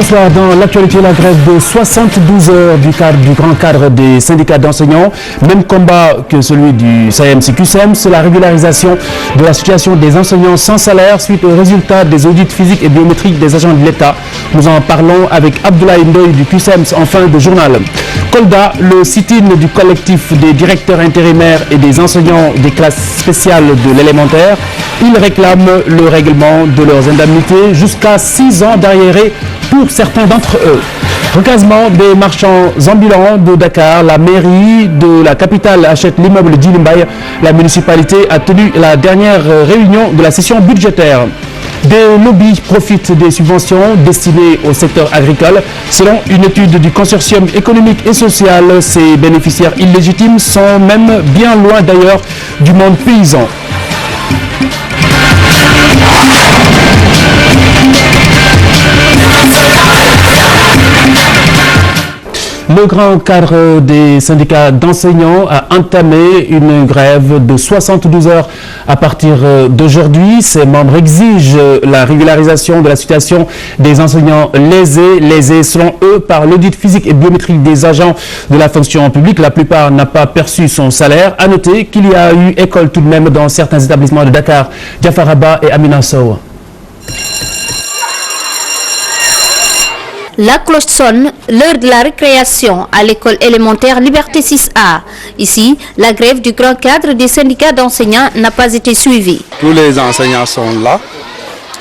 soir, dans l'actualité, la grève de 72 heures du grand cadre des syndicats d'enseignants. Même combat que celui du SAEMS-CUSEMS, c'est la régularisation de la situation des enseignants sans salaire suite aux résultats des audits physiques et biométriques des agents de l'État. Nous en parlons avec Abdoulaye Ndoye du CUSEMS en fin de journal. Kolda, le sit-in du collectif des directeurs intérimaires et des enseignants des classes spéciales de l'élémentaire. Ils réclament le règlement de leurs indemnités jusqu'à 6 ans d'arriérés pour certains d'entre eux. Recasement des marchands ambulants de Dakar, la mairie de la capitale achète l'immeuble d'Ilimbay. La municipalité a tenu la dernière réunion de la session budgétaire. Des lobbies profitent des subventions destinées au secteur agricole. Selon une étude du consortium économique et social, ces bénéficiaires illégitimes sont même bien loin d'ailleurs du monde paysan. Le grand cadre des syndicats d'enseignants a entamé une grève de 72 heures à partir d'aujourd'hui. Ses membres exigent la régularisation de la situation des enseignants lésés selon eux par l'audit physique et biométrique des agents de la fonction publique. La plupart n'ont pas perçu son salaire. À noter qu'il y a eu école tout de même dans certains établissements de Dakar, Diafaraba et Amina Sow. La cloche sonne, l'heure de la récréation à l'école élémentaire Liberté 6A. Ici, la grève du grand cadre des syndicats d'enseignants n'a pas été suivie. Tous les enseignants sont là.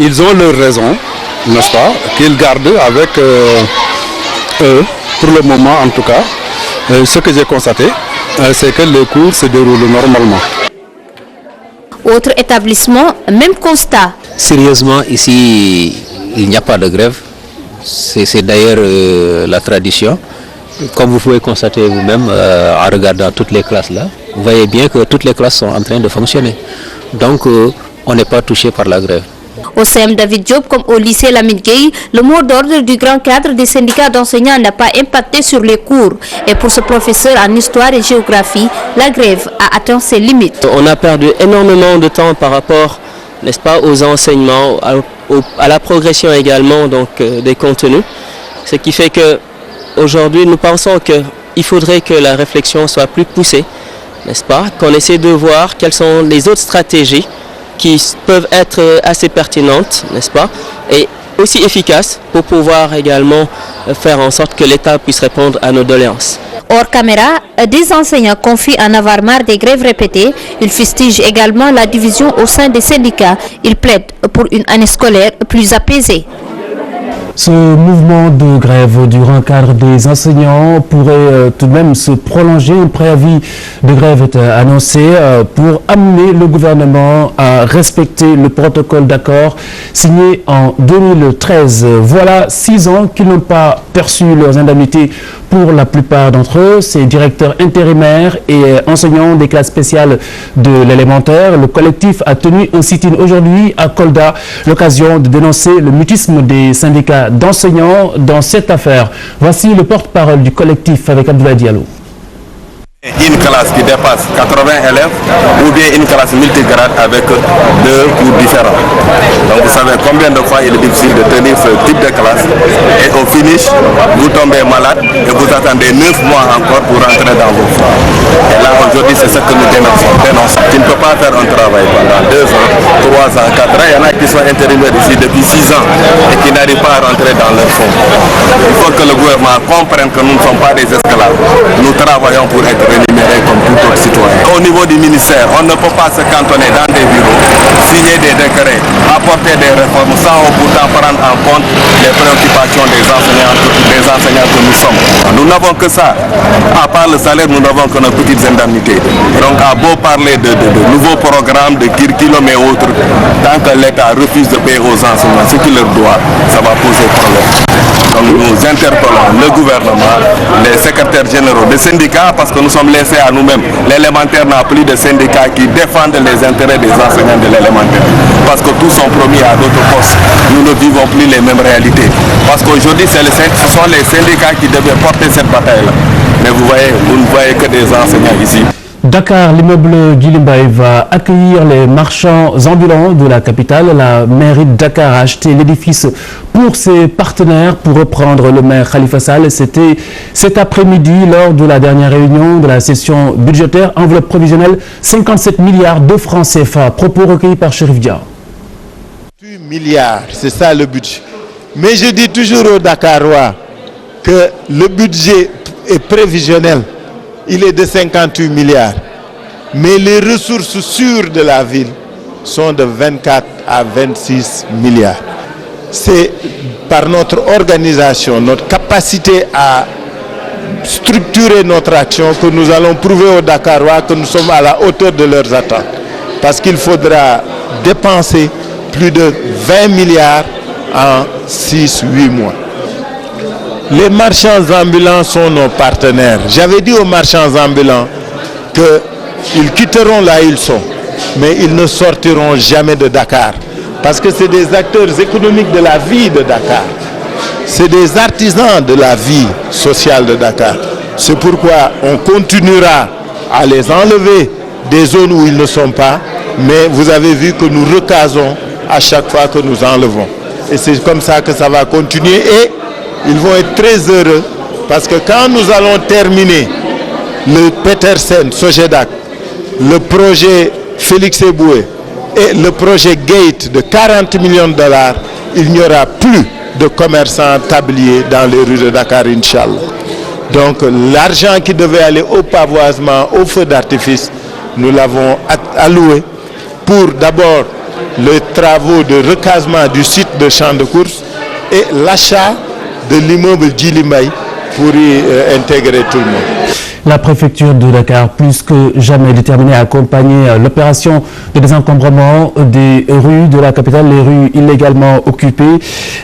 Ils ont leur raison, n'est-ce pas, qu'ils gardent avec eux, pour le moment en tout cas. Ce que j'ai constaté, c'est que les cours se déroulent normalement. Autre établissement, même constat. Sérieusement, ici, il n'y a pas de grève. C'est d'ailleurs la tradition. Comme vous pouvez constater vous-même en regardant toutes les classes là, vous voyez bien que toutes les classes sont en train de fonctionner. Donc on n'est pas touché par la grève. Au CM David Diop comme au lycée Lamine Gueye, le mot d'ordre du grand cadre des syndicats d'enseignants n'a pas impacté sur les cours. Et pour ce professeur en histoire et géographie, la grève a atteint ses limites. On a perdu énormément de temps par rapport, n'est-ce pas, aux enseignements, à la progression également donc, des contenus. Ce qui fait qu'aujourd'hui, nous pensons qu'il faudrait que la réflexion soit plus poussée, n'est-ce pas, qu'on essaie de voir quelles sont les autres stratégies qui peuvent être assez pertinentes, n'est-ce pas, et aussi efficaces pour pouvoir également faire en sorte que l'État puisse répondre à nos doléances. Hors caméra, des enseignants confient en avoir marre des grèves répétées. Ils fustigent également la division au sein des syndicats. Ils plaident pour une année scolaire plus apaisée. Ce mouvement de grève du grand cadre des enseignants pourrait tout de même se prolonger. Un préavis de grève est annoncé pour amener le gouvernement à respecter le protocole d'accord signé en 2013. Voilà 6 ans qu'ils n'ont pas perçu leurs indemnités pour la plupart d'entre eux. Ces directeurs intérimaires et enseignants des classes spéciales de l'élémentaire. Le collectif a tenu un sit-in aujourd'hui à Kolda, l'occasion de dénoncer le mutisme des syndicats d'enseignants dans cette affaire. Voici le porte-parole du collectif avec Abdoulaye Diallo. Une classe qui dépasse 80 élèves ou bien une classe multigrade avec 2 cours différents. Donc vous savez combien de fois il est difficile de tenir ce type de classe et au finish, vous tombez malade et vous attendez 9 mois encore pour rentrer dans vos fonds. Et là aujourd'hui c'est ce que nous dénonçons. Tu ne peux pas faire un travail pendant 2 ans, 3 ans, 4 ans. Il y en a qui sont intérimaires ici depuis 6 ans et qui n'arrivent pas à rentrer dans leurs fonds. Il faut que le gouvernement comprenne que nous ne sommes pas des esclaves. Nous travaillons pour être rémunérés comme tout autre citoyen. Au niveau du ministère, on ne peut pas se cantonner dans des bureaux, signer des décrets, apporter des réformes sans pourtant prendre en compte les préoccupations des enseignants que nous sommes. Nous n'avons que ça. À part le salaire, nous n'avons que nos petites indemnités. Donc à beau parler de nouveaux programmes, de kirkilom et autres, tant que l'État refuse de payer aux enseignants ce qu'il leur doit, ça va poser problème. Donc nous interpellons le gouvernement, les secrétaires généraux des syndicats, parce que nous sommes laissés à nous-mêmes. L'élémentaire n'a plus de syndicats qui défendent les intérêts des enseignants de l'élémentaire. Parce que tous sont promis à d'autres postes. Nous ne vivons plus les mêmes réalités. Parce qu'aujourd'hui, ce sont les syndicats qui devaient porter cette bataille-là. Mais vous voyez, vous ne voyez que des enseignants ici. Dakar, l'immeuble Djilimbaye va accueillir les marchands ambulants de la capitale. La mairie de Dakar a acheté l'édifice pour ses partenaires. Pour reprendre le maire Khalifa Sall, c'était cet après-midi lors de la dernière réunion de la session budgétaire. Enveloppe provisionnelle 57 milliards de francs CFA. Propos recueillis par Chérif Dia. 8 milliards, c'est ça le budget. Mais je dis toujours aux Dakarois que le budget est prévisionnel. Il est de 58 milliards. Mais les ressources sûres de la ville sont de 24 à 26 milliards. C'est par notre organisation, notre capacité à structurer notre action que nous allons prouver aux Dakarois que nous sommes à la hauteur de leurs attentes. Parce qu'il faudra dépenser plus de 20 milliards en 6-8 mois. Les marchands ambulants sont nos partenaires. J'avais dit aux marchands ambulants qu'ils quitteront là où ils sont, mais ils ne sortiront jamais de Dakar. Parce que c'est des acteurs économiques de la vie de Dakar. C'est des artisans de la vie sociale de Dakar. C'est pourquoi on continuera à les enlever des zones où ils ne sont pas, mais vous avez vu que nous recasons à chaque fois que nous enlevons. Et c'est comme ça que ça va continuer et ils vont être très heureux parce que quand nous allons terminer le Petersen Sogedac, le projet Félix Eboué et le projet Gate de 40 millions de dollars, il n'y aura plus de commerçants tabliers dans les rues de Dakar, Inch'Allah. Donc l'argent qui devait aller au pavoisement, au feu d'artifice, nous l'avons alloué pour d'abord les travaux de recasement du site de champ de course et l'achat de l'immeuble Djilimbaye pour y intégrer tout le monde. La préfecture de Dakar, plus que jamais déterminée à accompagner l'opération de désencombrement des rues de la capitale, les rues illégalement occupées.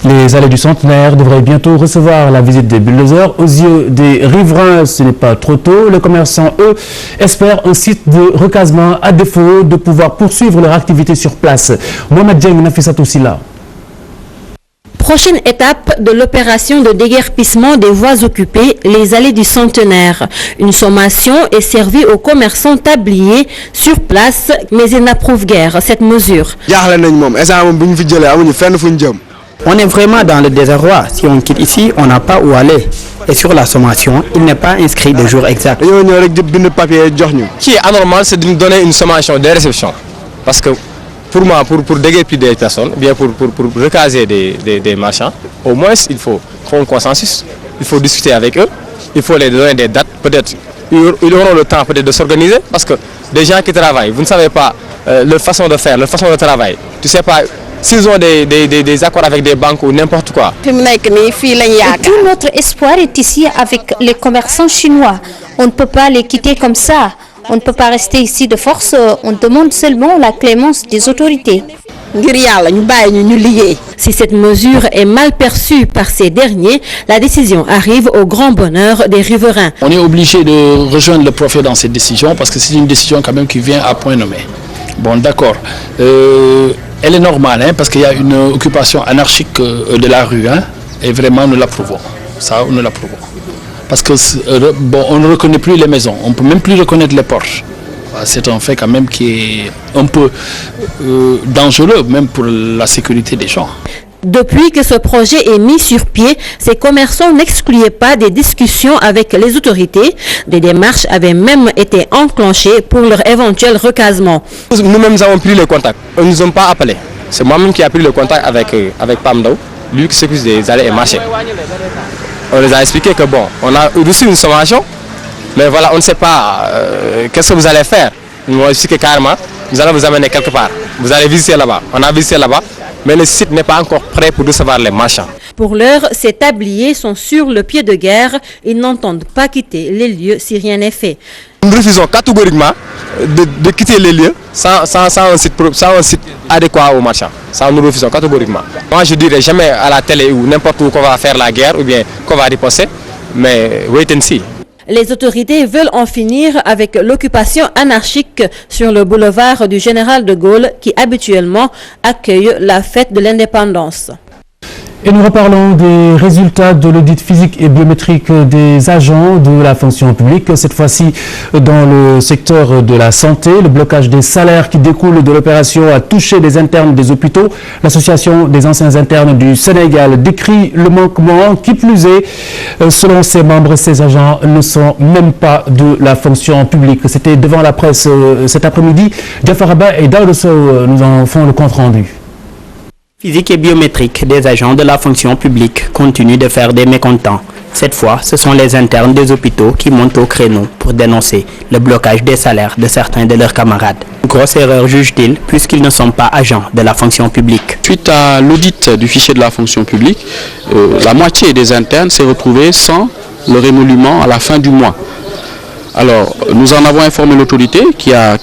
Les allées du Centenaire devraient bientôt recevoir la visite des bulldozers. Aux yeux des riverains, ce n'est pas trop tôt. Les commerçants, eux, espèrent un site de recasement à défaut de pouvoir poursuivre leur activité sur place. Mohamed Dieng, Nafissatou Silla. Prochaine étape de l'opération de déguerpissement des voies occupées, les allées du Centenaire. Une sommation est servie aux commerçants tabliers sur place, mais ils n'approuvent guère cette mesure. On est vraiment dans le désarroi. Si on quitte ici, on n'a pas où aller. Et sur la sommation, il n'est pas inscrit de jour exact. Ce qui est anormal, c'est de nous donner une sommation de réception. Parce que pour moi, pour déguerpir des personnes, bien pour recaser des marchands, au moins il faut un consensus, il faut discuter avec eux, il faut les donner des dates, peut-être ils auront le temps peut-être de s'organiser, parce que des gens qui travaillent, vous ne savez pas leur façon de faire, leur façon de travail, tu ne sais pas s'ils ont des accords avec des banques ou n'importe quoi. Tout notre espoir est ici avec les commerçants chinois. On ne peut pas les quitter comme ça. On ne peut pas rester ici de force, on demande seulement la clémence des autorités. Si cette mesure est mal perçue par ces derniers, la décision arrive au grand bonheur des riverains. On est obligé de rejoindre le préfet dans cette décision parce que c'est une décision quand même qui vient à point nommé. Bon, d'accord. Elle est normale parce qu'il y a une occupation anarchique de la rue et vraiment nous l'approuvons. Ça, nous l'approuvons. Parce que on ne reconnaît plus les maisons, on ne peut même plus reconnaître les porches. C'est un fait quand même qui est un peu dangereux, même pour la sécurité des gens. Depuis que ce projet est mis sur pied, ces commerçants n'excluaient pas des discussions avec les autorités. Des démarches avaient même été enclenchées pour leur éventuel recasement. Nous-mêmes avons pris le contact, ils ne nous ont pas appelés. C'est moi-même qui ai pris le contact avec Pamdao, lui qui s'occupe des allées et marchés. On les a expliqué que bon, on a reçu une sommation, mais voilà, on ne sait pas qu'est-ce que vous allez faire. Ils m'ont expliqué carrément, nous allons vous amener quelque part. Vous allez visiter là-bas. On a visité là-bas, mais le site n'est pas encore prêt pour recevoir les marchands. Pour l'heure, ces tabliers sont sur le pied de guerre. Ils n'entendent pas quitter les lieux si rien n'est fait. Nous refusons catégoriquement de quitter les lieux sans un site adéquat aux marchands. Ça, nous refusons catégoriquement. Moi, je ne dirais jamais à la télé ou n'importe où qu'on va faire la guerre ou bien qu'on va riposter, mais wait and see. Les autorités veulent en finir avec l'occupation anarchique sur le boulevard du Général de Gaulle qui habituellement accueille la fête de l'indépendance. Et nous reparlons des résultats de l'audit physique et biométrique des agents de la fonction publique. Cette fois-ci, dans le secteur de la santé, le blocage des salaires qui découle de l'opération a touché les internes des hôpitaux. L'Association des anciens internes du Sénégal décrit le manquement. Qui plus est, selon ses membres, ces agents ne sont même pas de la fonction publique. C'était devant la presse cet après-midi. Diafaraba et Daoud Sow nous en font le compte-rendu. Physique et biométrique des agents de la fonction publique continuent de faire des mécontents. Cette fois, ce sont les internes des hôpitaux qui montent au créneau pour dénoncer le blocage des salaires de certains de leurs camarades. Grosse erreur, juge-t-il, puisqu'ils ne sont pas agents de la fonction publique. Suite à l'audit du fichier de la fonction publique, la moitié des internes s'est retrouvée sans leur émolument à la fin du mois. Alors, nous en avons informé l'autorité qui a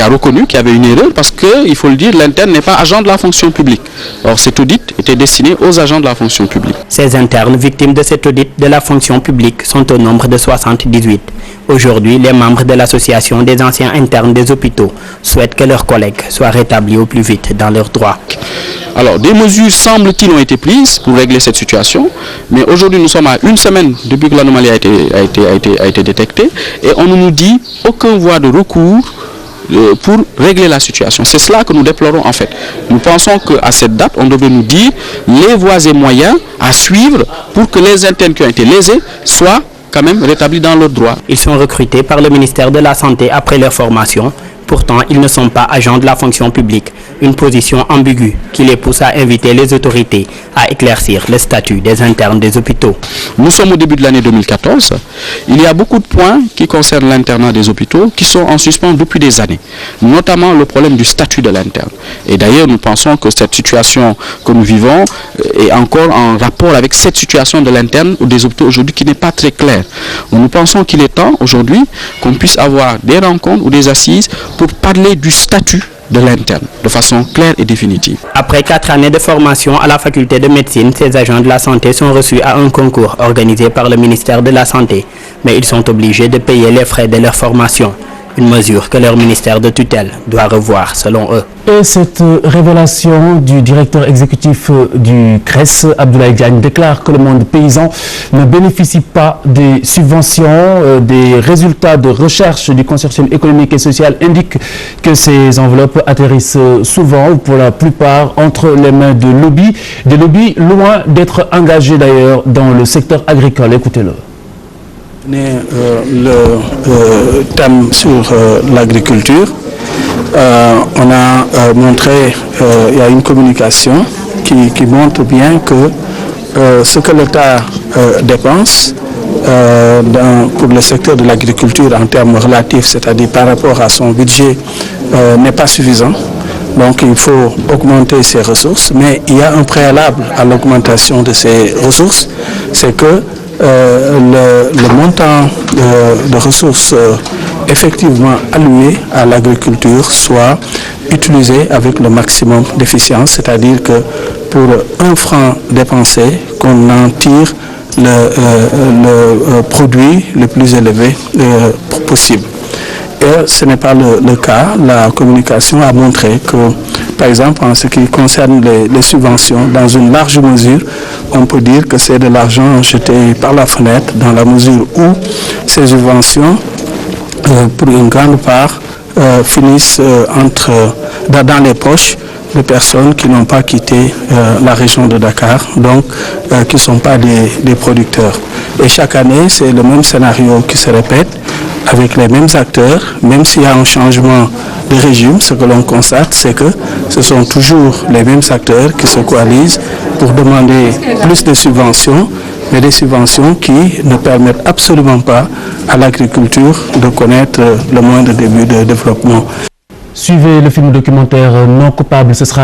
reconnu qu'il y avait une erreur parce que, il faut le dire, l'interne n'est pas agent de la fonction publique. Or, cet audit était destiné aux agents de la fonction publique. Ces internes victimes de cet audit de la fonction publique sont au nombre de 78. Aujourd'hui, les membres de l'association des anciens internes des hôpitaux souhaitent que leurs collègues soient rétablis au plus vite dans leurs droits. Alors, des mesures semble-t-il ont été prises pour régler cette situation, mais aujourd'hui nous sommes à une semaine depuis que l'anomalie a été détectée et on ne nous dit aucune voie de recours pour régler la situation. C'est cela que nous déplorons en fait. Nous pensons qu'à cette date, on devait nous dire les voies et moyens à suivre pour que les internes qui ont été lésés soient quand même rétablis dans leurs droits. Ils sont recrutés par le ministère de la Santé après leur formation. Pourtant, ils ne sont pas agents de la fonction publique. Une position ambiguë qui les pousse à inviter les autorités à éclaircir le statut des internes des hôpitaux. Nous sommes au début de l'année 2014. Il y a beaucoup de points qui concernent l'internat des hôpitaux qui sont en suspens depuis des années, notamment le problème du statut de l'interne. Et d'ailleurs, nous pensons que cette situation que nous vivons est encore en rapport avec cette situation de l'interne des hôpitaux aujourd'hui qui n'est pas très claire. Nous pensons qu'il est temps aujourd'hui qu'on puisse avoir des rencontres ou des assises pour parler du statut de l'interne de façon claire et définitive. Après 4 années de formation à la faculté de médecine, ces agents de la santé sont reçus à un concours organisé par le ministère de la Santé. Mais ils sont obligés de payer les frais de leur formation. Une mesure que leur ministère de tutelle doit revoir selon eux. Et cette révélation du directeur exécutif du CRES, Abdoulaye Diagne, déclare que le monde paysan ne bénéficie pas des subventions. Des résultats de recherche du consortium économique et social indiquent que ces enveloppes atterrissent souvent, ou pour la plupart, entre les mains de lobbies. Des lobbies loin d'être engagés d'ailleurs dans le secteur agricole. Écoutez-le. Le thème sur l'agriculture, on a montré, il y a une communication qui montre bien que ce que l'État dépense pour le secteur de l'agriculture en termes relatifs, c'est-à-dire par rapport à son budget, n'est pas suffisant. Donc il faut augmenter ses ressources, mais il y a un préalable à l'augmentation de ces ressources, c'est que le montant de ressources effectivement allouées à l'agriculture soit utilisé avec le maximum d'efficience, c'est-à-dire que pour 1 franc dépensé, qu'on en tire le produit le plus élevé possible. Et ce n'est pas le cas. La communication a montré que, par exemple, en ce qui concerne les subventions, dans une large mesure, on peut dire que c'est de l'argent jeté par la fenêtre, dans la mesure où ces subventions, pour une grande part, finissent dans les poches de personnes qui n'ont pas quitté la région de Dakar, donc qui ne sont pas des producteurs. Et chaque année, c'est le même scénario qui se répète, avec les mêmes acteurs, même s'il y a un changement de régime, ce que l'on constate, c'est que ce sont toujours les mêmes acteurs qui se coalisent pour demander plus de subventions, mais des subventions qui ne permettent absolument pas à l'agriculture de connaître le moindre début de développement. Suivez le film documentaire Non coupable, ce sera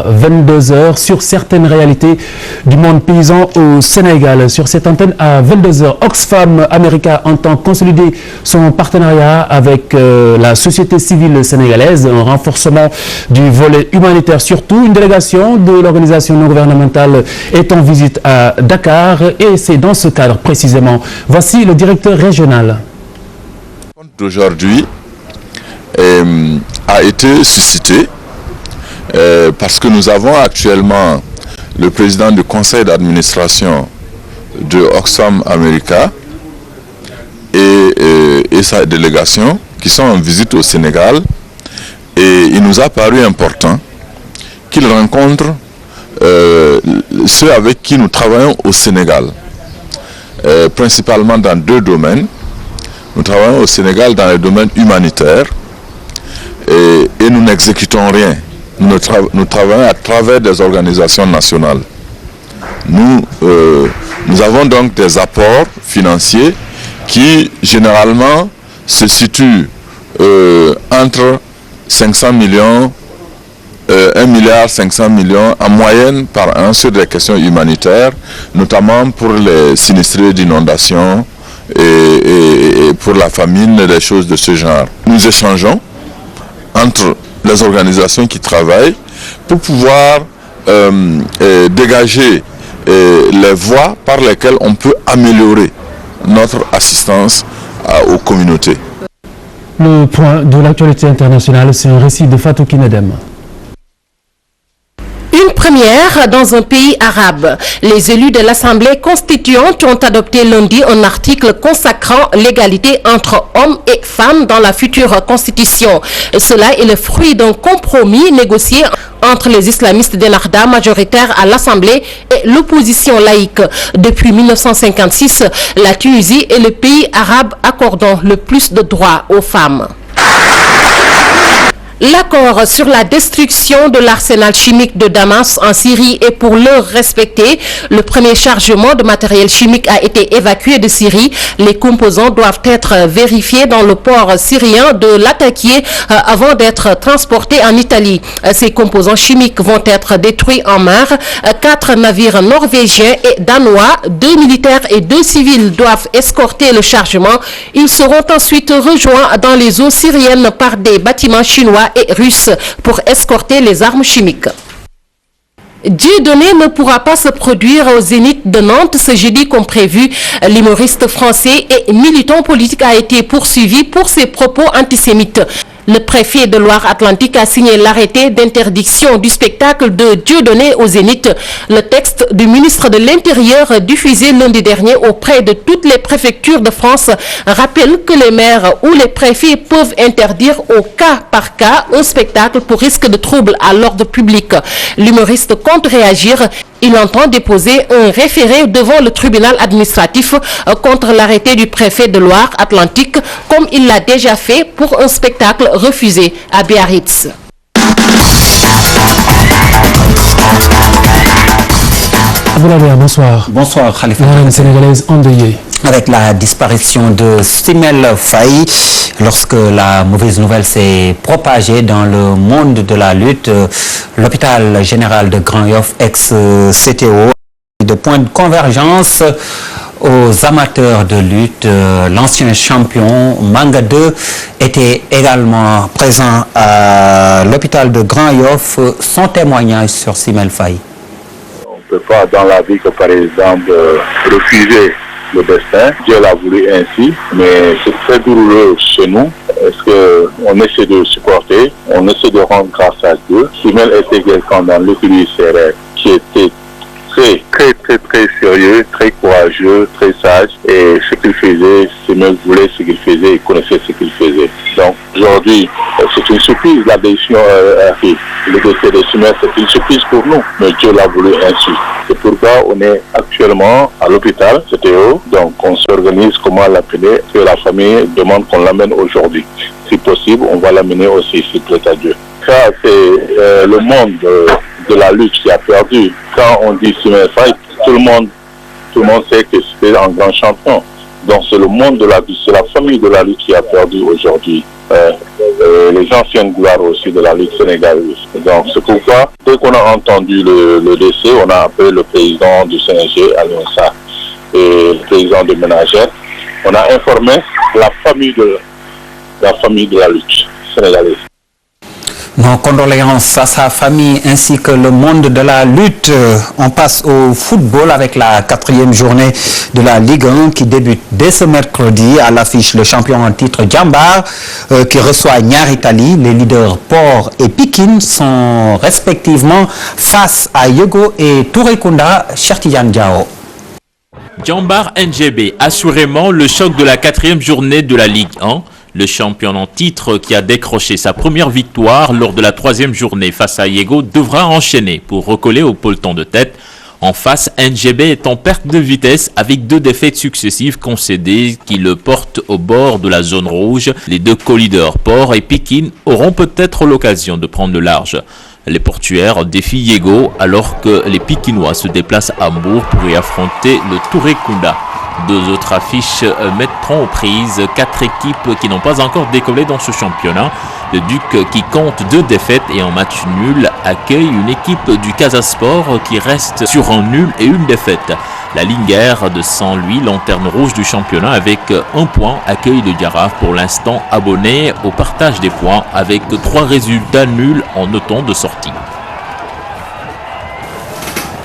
à 22h sur certaines réalités du monde paysan au Sénégal. Sur cette antenne à 22h, Oxfam America entend consolider son partenariat avec la société civile sénégalaise, un renforcement du volet humanitaire surtout. Une délégation de l'organisation non gouvernementale est en visite à Dakar et c'est dans ce cadre précisément. Voici le directeur régional. D'aujourd'hui a été suscité parce que nous avons actuellement le président du conseil d'administration de Oxfam America et sa délégation qui sont en visite au Sénégal, et il nous a paru important qu'ils rencontrent ceux avec qui nous travaillons au Sénégal, principalement dans 2 domaines. Nous travaillons au Sénégal dans le domaine humanitaire et nous n'exécutons rien. Nous travaillons à travers des organisations nationales. Nous avons donc des apports financiers qui généralement se situent entre 500 millions, 1 milliard 500 millions en moyenne par an sur des questions humanitaires, notamment pour les sinistrés d'inondations et pour la famine, des choses de ce genre. Nous échangeons entre les organisations qui travaillent pour pouvoir dégager les voies par lesquelles on peut améliorer notre assistance aux communautés. Le point de l'actualité internationale, c'est un récit de Fatou Kinedem. Une première dans un pays arabe. Les élus de l'Assemblée constituante ont adopté lundi un article consacrant l'égalité entre hommes et femmes dans la future constitution. Cela est le fruit d'un compromis négocié entre les islamistes d'Ennahda majoritaires à l'Assemblée et l'opposition laïque. Depuis 1956, la Tunisie est le pays arabe accordant le plus de droits aux femmes. L'accord sur la destruction de l'arsenal chimique de Damas en Syrie est pour l'heure respecté. Le premier chargement de matériel chimique a été évacué de Syrie. Les composants doivent être vérifiés dans le port syrien de Latakia avant d'être transportés en Italie. Ces composants chimiques vont être détruits en mer. 4 navires norvégiens et danois, 2 militaires et 2 civils doivent escorter le chargement. Ils seront ensuite rejoints dans les eaux syriennes par des bâtiments chinois et russes pour escorter les armes chimiques. Dieudonné ne pourra pas se produire au Zénith de Nantes ce jeudi comme prévu. L'humoriste français et militant politique a été poursuivi pour ses propos antisémites. Le préfet de Loire-Atlantique a signé l'arrêté d'interdiction du spectacle de Dieudonné au Zénith. Le texte du ministre de l'Intérieur diffusé lundi dernier auprès de toutes les préfectures de France rappelle que les maires ou les préfets peuvent interdire au cas par cas un spectacle pour risque de trouble à l'ordre public. L'humoriste compte réagir. Il entend déposer un référé devant le tribunal administratif contre l'arrêté du préfet de Loire-Atlantique, comme il l'a déjà fait pour un spectacle refusé à Biarritz. Bonsoir. Bonsoir Khalifa. La reine sénégalaise endeuillée. Avec la disparition de Simel Faye, lorsque la mauvaise nouvelle s'est propagée dans le monde de la lutte, l'hôpital général de Grand Yoff, ex-CTO, de point de convergence aux amateurs de lutte. L'ancien champion Manga 2 était également présent à l'hôpital de Grand Yoff. Son témoignage sur Simel Faye. On ne peut pas dans la vie que par exemple refuser le destin. Dieu l'a voulu ainsi, mais c'est très douloureux chez nous. Est-ce qu'on essaie de supporter, on essaie de rendre grâce à Dieu. Simel était quelqu'un dans l'équilibre serré qui était très sérieux, très courageux, très sage. Et ce qu'il faisait, Simel voulait ce qu'il faisait, il connaissait ce qu'il faisait. Donc aujourd'hui, c'est une surprise la décision arrive. Le décès de Simel, c'est une surprise pour nous, mais Dieu l'a voulu ainsi. C'est pourquoi on est actuellement à l'hôpital, CTO, donc on s'organise comment l'appeler, que la famille demande qu'on l'amène aujourd'hui. Si possible, on va l'amener aussi, s'il plaît à Dieu. Ça, c'est le monde de la lutte qui a perdu. Quand on dit Simel Faye, tout le monde sait que c'était un grand champion. Donc c'est le monde de la lutte, c'est la famille de la lutte qui a perdu aujourd'hui. Les anciennes gloires aussi de la lutte sénégalaise. Donc c'est pourquoi, dès qu'on a entendu le décès, on a appelé le président du CNG, Alain Sarr, et le président de Ménagère. On a informé la famille de la lutte sénégalaise. Nos condoléances à sa famille ainsi que le monde de la lutte. On passe au football avec la 4e journée de la Ligue 1 qui débute dès ce mercredi. À l'affiche, le champion en titre Jambar qui reçoit Niary Tally. Les leaders Port et Pikine sont respectivement face à Yego et Tourekunda. Cheikh Tidiane Diao. Jambar NGB, assurément le choc de la 4e journée de la Ligue 1. Le champion en titre qui a décroché sa première victoire lors de la 3e journée face à Yego devra enchaîner pour recoller au peloton de tête. En face, NGB est en perte de vitesse avec 2 défaites successives concédées qui le portent au bord de la zone rouge. Les 2 co-leaders, Port et Pikine, auront peut-être l'occasion de prendre le large. Les portuaires défient Yego alors que les Pikinois se déplacent à Hambourg pour y affronter le Tourekunda. 2 autres affiches mettront aux prises 4 équipes qui n'ont pas encore décollé dans ce championnat. Le Duc, qui compte 2 défaites et en match nul, accueille une équipe du Casasport qui reste sur un nul et 1 défaite. La Linger de Saint-Louis, lanterne rouge du championnat avec 1 point, accueille le Giraffe pour l'instant abonné au partage des points avec 3 résultats nuls en autant de sorties.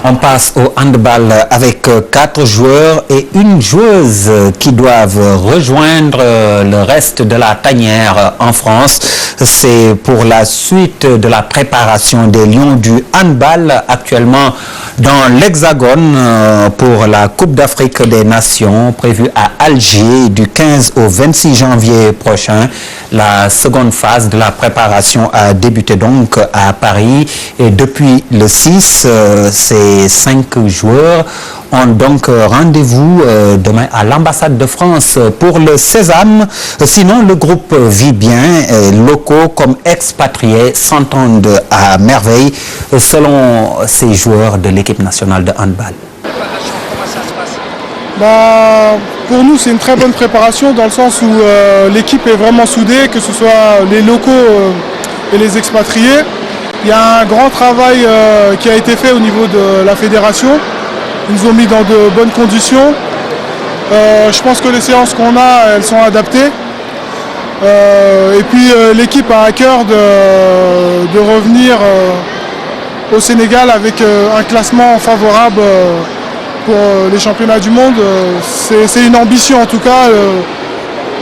On passe au handball avec 4 joueurs et 1 joueuse qui doivent rejoindre le reste de la tanière en France. C'est pour la suite de la préparation des Lions du handball actuellement dans l'Hexagone pour la Coupe d'Afrique des Nations prévue à Alger du 15 au 26 janvier prochain. La seconde phase de la préparation a débuté donc à Paris et depuis le 6, ces 5 joueurs ont donc rendez-vous demain à l'ambassade de France pour le Sésame. Sinon, le groupe vit bien, locaux comme expatriés s'entendent à merveille selon ces joueurs de l'équipe nationale de handball. Pour nous, c'est une très bonne préparation dans le sens où l'équipe est vraiment soudée, que ce soit les locaux et les expatriés. Il y a un grand travail qui a été fait au niveau de la fédération. Ils nous ont mis dans de bonnes conditions. Je pense que les séances qu'on a, elles sont adaptées. Et puis l'équipe a à cœur de revenir au Sénégal avec un classement favorable pour les championnats du monde. C'est une ambition en tout cas.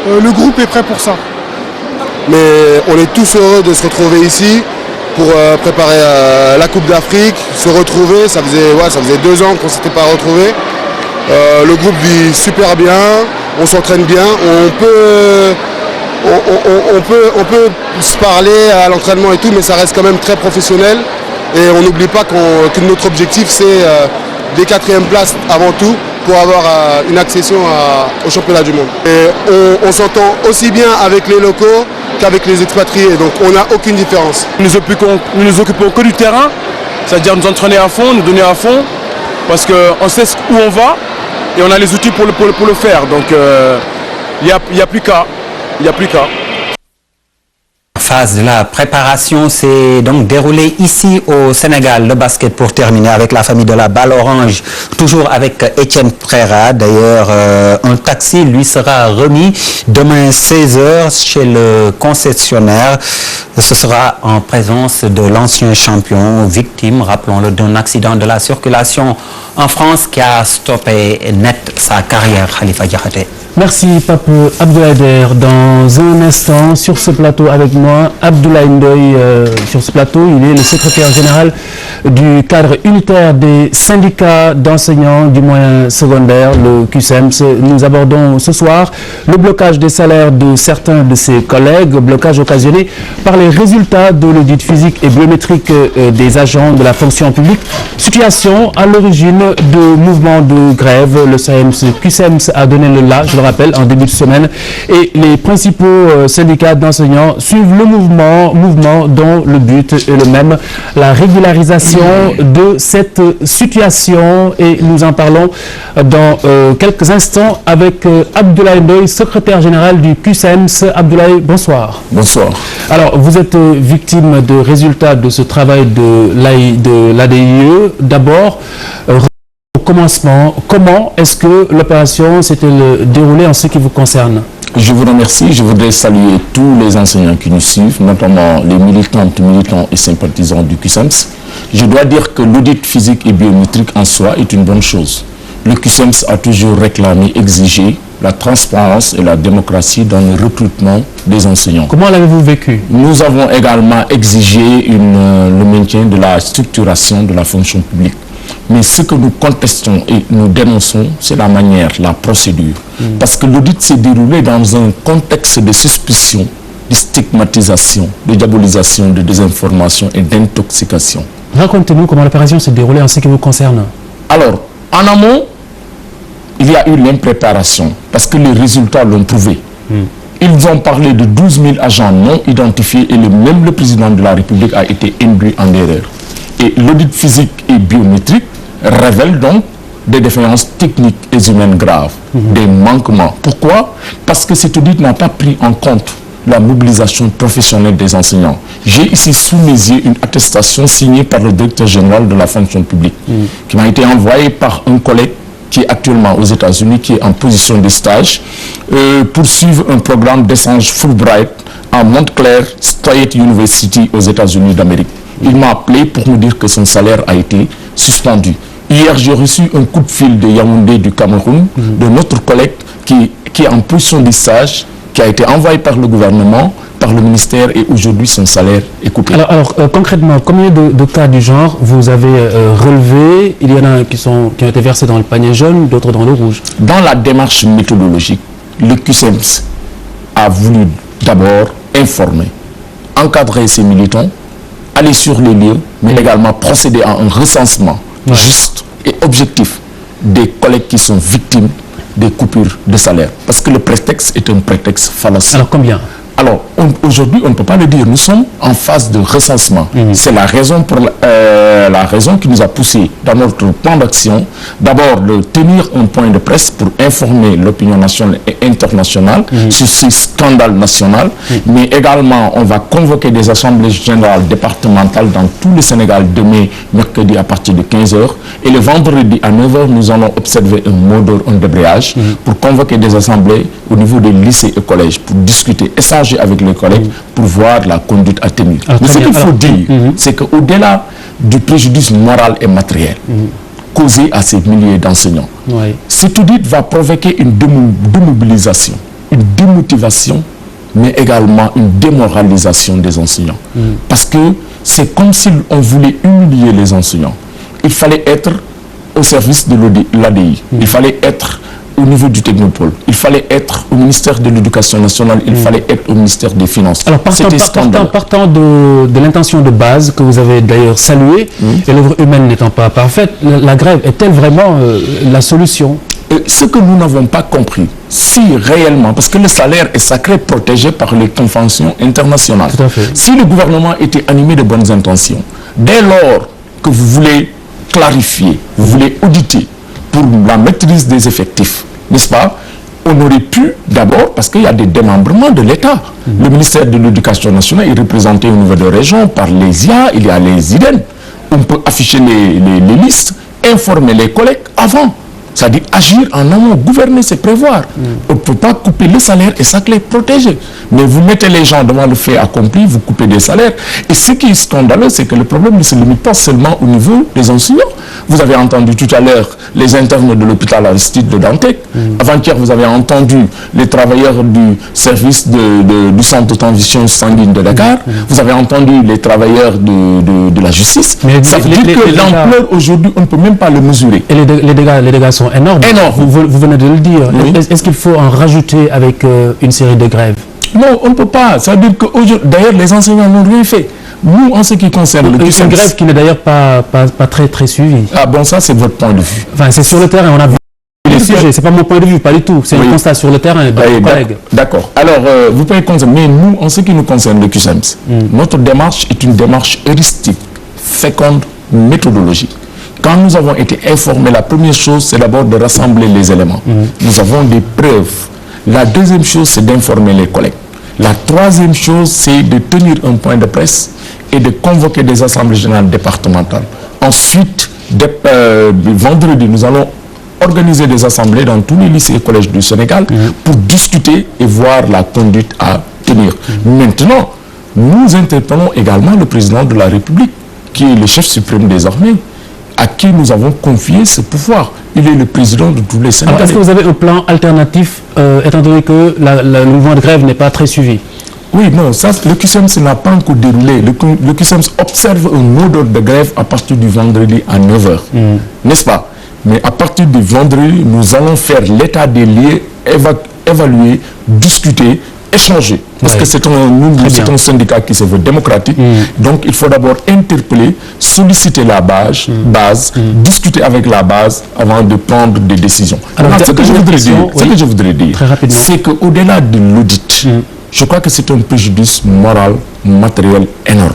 Le groupe est prêt pour ça. Mais on est tous heureux de se retrouver ici pour préparer la Coupe d'Afrique, se retrouver. Ça faisait 2 ans qu'on ne s'était pas retrouvés. Le groupe vit super bien, on s'entraîne bien, on peut se parler à l'entraînement et tout, mais ça reste quand même très professionnel. Et on n'oublie pas que notre objectif c'est des 4e places avant tout pour avoir une accession au championnat du monde. Et on s'entend aussi bien avec les locaux qu'avec les expatriés, donc on n'a aucune différence. Nous nous occupons que du terrain, c'est-à-dire nous entraîner à fond, nous donner à fond, parce qu'on sait où on va et on a les outils pour le faire. Donc il n'y a plus qu'à. Phase de la préparation s'est donc déroulée ici au Sénégal. Le basket pour terminer avec la famille de la Balle Orange, toujours avec Étienne Préra. D'ailleurs, un taxi lui sera remis demain 16h chez le concessionnaire. Ce sera en présence de l'ancien champion, victime, rappelons-le, d'un accident de la circulation en France qui a stoppé net sa carrière, Khalifa Diakhaté. Merci Pape Abdoulaye. Dans un instant, sur ce plateau avec moi, Abdoulaye Ndoye. Sur ce plateau, il est le secrétaire général du cadre unitaire des syndicats d'enseignants du moyen secondaire, le QSEMS. Nous abordons ce soir le blocage des salaires de certains de ses collègues, blocage occasionné par les résultats de l'audit physique et biométrique des agents de la fonction publique. Situation à l'origine de mouvements de grève. Le QSEMS a donné le là, je le rappelle, en début de semaine, et les principaux syndicats d'enseignants suivent le mouvement dont le but est le même, la régularisation de cette situation, et nous en parlons dans quelques instants avec Abdoulaye Ndoye, secrétaire général du QSEMS. Abdoulaye, bonsoir. Bonsoir. Alors, vous êtes victime de résultats de ce travail de l'ADIE. D'abord, au commencement, comment est-ce que l'opération s'était déroulée en ce qui vous concerne? Je vous remercie. Je voudrais saluer tous les enseignants qui nous suivent, notamment les militantes, militants et sympathisants du QSEMS. Je dois dire que l'audit physique et biométrique en soi est une bonne chose. Le QSEMS a toujours réclamé, exigé la transparence et la démocratie dans le recrutement des enseignants. Comment l'avez-vous vécu? Nous avons également exigé le maintien de la structuration de la fonction publique. Mais ce que nous contestons et nous dénonçons, c'est la manière, la procédure. Parce que l'audit s'est déroulé dans un contexte de suspicion, de stigmatisation, de diabolisation, de désinformation et d'intoxication. Racontez-nous comment l'opération s'est déroulée en ce qui vous concerne. Alors, en amont, il y a eu l'impréparation, parce que les résultats l'ont prouvé. Ils ont parlé de 12 000 agents non identifiés et même le président de la République a été induit en erreur. Et l'audit physique et biométrique révèle donc des défaillances techniques et humaines graves, des manquements. Pourquoi? Parce que cet audit n'a pas pris en compte la mobilisation professionnelle des enseignants. J'ai ici sous mes yeux une attestation signée par le directeur général de la fonction publique, qui m'a été envoyée par un collègue qui est actuellement aux États-Unis, qui est en position de stage, pour suivre un programme d'échange Fulbright à Montclair State University aux États-Unis d'Amérique. Il m'a appelé pour me dire que son salaire a été suspendu. Hier, j'ai reçu un coup de fil de Yaoundé du Cameroun, de notre collègue qui est en position de stage, qui a été envoyé par le gouvernement, par le ministère, et aujourd'hui son salaire est coupé. Alors concrètement, combien de cas du genre vous avez relevés? Il y en a qui ont été versés dans le panier jaune, d'autres dans le rouge. Dans la démarche méthodologique, le QSEMS a voulu d'abord informer, encadrer ses militants, aller sur les lieux, mais également procéder à un recensement juste et objectif des collègues qui sont victimes des coupures de salaire. Parce que le prétexte est un prétexte fallacieux. Alors combien? Alors, aujourd'hui, on ne peut pas le dire. Nous sommes en phase de recensement. C'est la raison qui nous a poussé dans notre plan d'action, d'abord de tenir un point de presse pour informer l'opinion nationale et internationale sur ce scandale national, mais également, on va convoquer des assemblées générales départementales dans tout le Sénégal demain, mercredi à partir de 15h, et le vendredi à 9h, nous allons observer un mot d'ordre, un débrayage, pour convoquer des assemblées au niveau des lycées et collèges, pour discuter, échanger avec les collègues pour voir la conduite à tenir. Mais ce qu'il faut dire, c'est qu'au-delà du préjudice moral et matériel causé à ces milliers d'enseignants, cet audit va provoquer une démobilisation, une démotivation, mais également une démoralisation des enseignants. Parce que c'est comme si on voulait humilier les enseignants. Il fallait être au service de l'ADI, il fallait être au niveau du technopole, il fallait être au ministère de l'Éducation nationale, il fallait être au ministère des Finances. Alors partant de l'intention de base que vous avez d'ailleurs saluée, et l'œuvre humaine n'étant pas parfaite, la grève est-elle vraiment la solution? Ce que nous n'avons pas compris, si réellement, parce que le salaire est sacré, protégé par les conventions internationales, si le gouvernement était animé de bonnes intentions, dès lors que vous voulez clarifier, vous voulez auditer pour la maîtrise des effectifs, n'est-ce pas? On aurait pu d'abord, parce qu'il y a des démembrements de l'État. Le ministère de l'Éducation nationale est représenté au niveau de région par les IA, il y a les IDEN. On peut afficher les listes, informer les collègues avant. C'est-à-dire agir en amont, gouverner, c'est prévoir. On ne peut pas couper le salaire et ça les protéger. Mais vous mettez les gens devant le fait accompli, vous coupez des salaires. Et ce qui est scandaleux, c'est que le problème ne se limite pas seulement au niveau des enseignants. Vous avez entendu tout à l'heure les internes de l'hôpital Aristide de Dantec. Avant-hier, vous avez entendu les travailleurs du service du centre de transition sanguine de Dakar. Vous avez entendu les travailleurs de la justice. Mais ça veut dire que l'ampleur aujourd'hui, on ne peut même pas le mesurer. Et les dégâts sont énormes. Vous venez de le dire. Est-ce qu'il faut en rajouter avec une série de grèves? Non, on ne peut pas. Ça veut dire que d'ailleurs, les enseignants n'ont rien fait. Nous, en ce qui concerne le QSEMS... C'est une grève qui n'est d'ailleurs pas très suivie. Ah bon, ça c'est votre point de vue. Enfin, c'est sur le terrain, on a vu les sujets. C'est pas mon point de vue, pas du tout. C'est un constat sur le terrain de vos collègues. D'accord. Alors, vous pouvez concerne, mais nous, en ce qui nous concerne le QSEMS, notre démarche est une démarche heuristique, féconde, méthodologique. Quand nous avons été informés, la première chose, c'est d'abord de rassembler les éléments. Nous avons des preuves. La deuxième chose, c'est d'informer les collègues. La troisième chose, c'est de tenir un point de presse et de convoquer des assemblées générales départementales. Ensuite, vendredi, nous allons organiser des assemblées dans tous les lycées et collèges du Sénégal pour discuter et voir la conduite à tenir. Maintenant, nous interpellons également le président de la République, qui est le chef suprême des armées, à qui nous avons confié ce pouvoir. Il est le président de tous les Sénégalais. Est-ce que vous avez un plan alternatif, étant donné que le mouvement de grève n'est pas très suivi? Oui, non, ça, le QCEMS n'a pas encore déroulé. Le QCEMS observe un mot d'ordre de grève à partir du vendredi à 9h. N'est-ce pas? Mais à partir du vendredi, nous allons faire l'état des lieux, évaluer, discuter, échanger. Parce que c'est un syndicat qui se veut démocratique. Donc, il faut d'abord interpeller, solliciter la base, discuter avec la base avant de prendre des décisions. Alors, ce que je voudrais dire, c'est qu'au-delà de l'audit, je crois que c'est un préjudice moral, matériel énorme.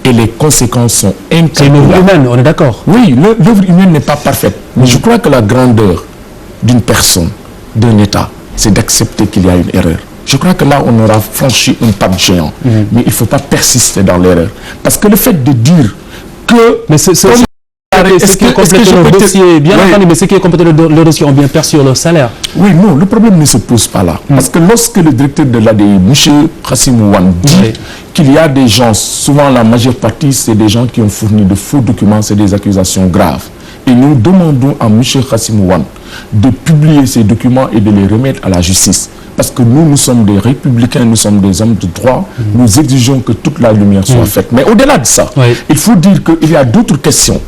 Et les conséquences sont incalculables. C'est une œuvre humaine, on est d'accord? Oui, l'œuvre humaine n'est pas parfaite. Mais je crois que la grandeur d'une personne, d'un État, c'est d'accepter qu'il y a une erreur. Je crois que là, on aura franchi un pas de géant. Mais il ne faut pas persister dans l'erreur. Parce que le fait de dire que... Mais ce qui est complété le dossier, bien entendu, mais ceux qui ont complété le dossier ont bien perçu leur salaire. Oui, non, le problème ne se pose pas là. Parce que lorsque le directeur de l'ADI, M. Khassimou Wane, dit qu'il y a des gens, souvent la majeure partie, c'est des gens qui ont fourni de faux documents, c'est des accusations graves. Et nous demandons à M. Khassimou Wane de publier ces documents et de les remettre à la justice. Parce que nous sommes des républicains, nous sommes des hommes de droit, nous exigeons que toute la lumière soit faite. Mais au-delà de ça, il faut dire qu'il y a d'autres questions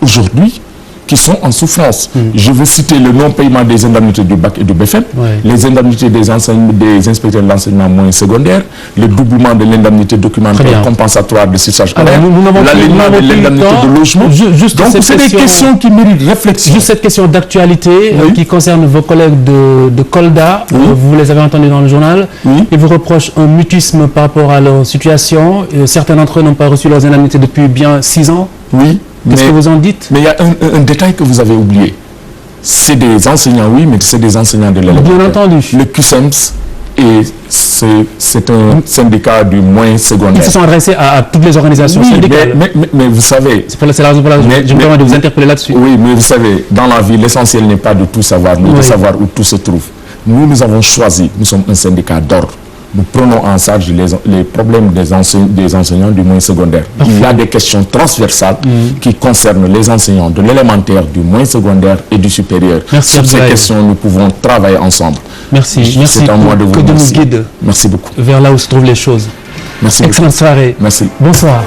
aujourd'hui qui sont en souffrance. Je veux citer le non-paiement des indemnités du BAC et du BFM, les indemnités des inspecteurs de l'enseignement moyen secondaire, le doublement de l'indemnité documentaire compensatoire de séchage scolaire, l'alignement de l'indemnité de logement. Donc c'est des questions qui méritent réflexion. Juste cette question d'actualité qui concerne vos collègues de Kolda, vous les avez entendus dans le journal, ils vous reprochent un mutisme par rapport à leur situation. Certains d'entre eux n'ont pas reçu leurs indemnités depuis bien 6 ans. Oui. Qu'est-ce que vous en dites? Mais il y a un détail que vous avez oublié. C'est des enseignants, oui, mais c'est des enseignants de l'élémentaire. Bien entendu. Le QCEMS, c'est un syndicat du moyen secondaire. Ils se sont adressés à toutes les organisations syndicales. Mais vous savez... C'est la raison pour laquelle je me permets de vous interpeller là-dessus. Oui, mais vous savez, dans la vie, l'essentiel n'est pas de tout savoir, mais de savoir où tout se trouve. Nous avons choisi, nous sommes un syndicat d'ordre. Nous prenons en charge les problèmes des enseignants du moyen secondaire. Il y a des questions transversales qui concernent les enseignants de l'élémentaire, du moyen secondaire et du supérieur. Merci. Sur ces questions, nous pouvons travailler ensemble. Merci. C'est à moi de vous remercier. Que de nous guide Merci beaucoup. vers là où se trouvent les choses. Merci. Excellente soirée. Merci. Bonsoir.